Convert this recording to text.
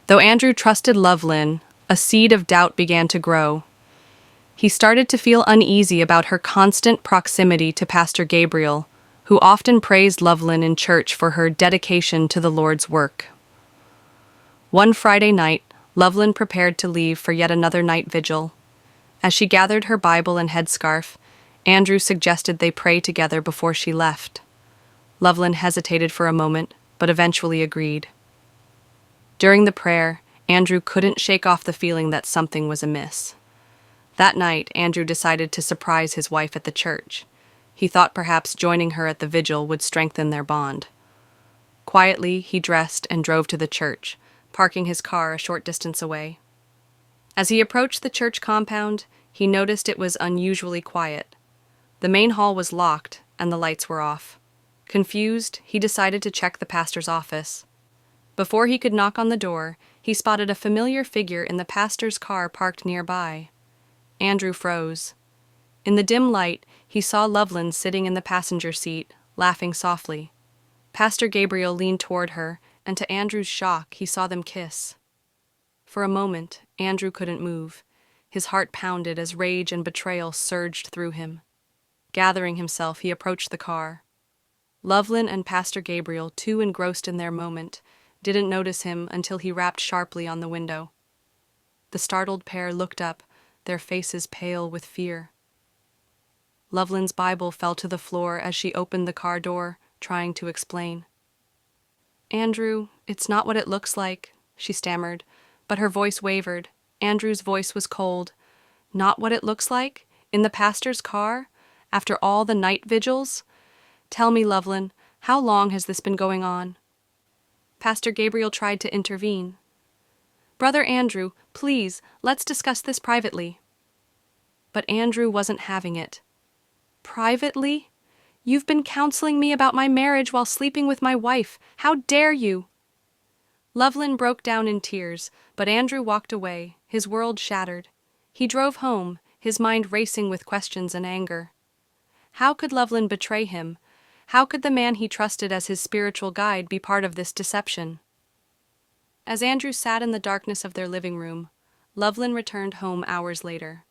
Though Andrew trusted Lovelyn, a seed of doubt began to grow. He started to feel uneasy about her constant proximity to Pastor Gabriel, who often praised Lovelyn in church for her dedication to the Lord's work. One Friday night, Lovelyn prepared to leave for yet another night vigil. As she gathered her Bible and headscarf, Andrew suggested they pray together before she left. Lovelyn hesitated for a moment, but eventually agreed. During the prayer, Andrew couldn't shake off the feeling that something was amiss. That night, Andrew decided to surprise his wife at the church. He thought perhaps joining her at the vigil would strengthen their bond. Quietly, he dressed and drove to the church, parking his car a short distance away. As he approached the church compound, he noticed it was unusually quiet. The main hall was locked, and the lights were off. Confused, he decided to check the pastor's office. Before he could knock on the door, he spotted a familiar figure in the pastor's car parked nearby. Andrew froze. In the dim light, he saw Lovelyn sitting in the passenger seat, laughing softly. Pastor Gabriel leaned toward her, and to Andrew's shock, he saw them kiss. For a moment, Andrew couldn't move. His heart pounded as rage and betrayal surged through him. Gathering himself, he approached the car. Lovelyn and Pastor Gabriel, too engrossed in their moment, didn't notice him until he rapped sharply on the window. The startled pair looked up, their faces pale with fear. Lovelyn's Bible fell to the floor as she opened the car door, trying to explain. "Andrew, it's not what it looks like," she stammered, but her voice wavered. Andrew's voice was cold. "Not what it looks like? In the pastor's car? After all the night vigils? Tell me, Lovelyn, how long has this been going on?" Pastor Gabriel tried to intervene. "Brother Andrew, please, let's discuss this privately." But Andrew wasn't having it. "Privately? You've been counseling me about my marriage while sleeping with my wife. How dare you?" Lovelyn broke down in tears, but Andrew walked away, his world shattered. He drove home, his mind racing with questions and anger. How could Lovelyn betray him? How could the man he trusted as his spiritual guide be part of this deception? As Andrew sat in the darkness of their living room, Lovelyn returned home hours later.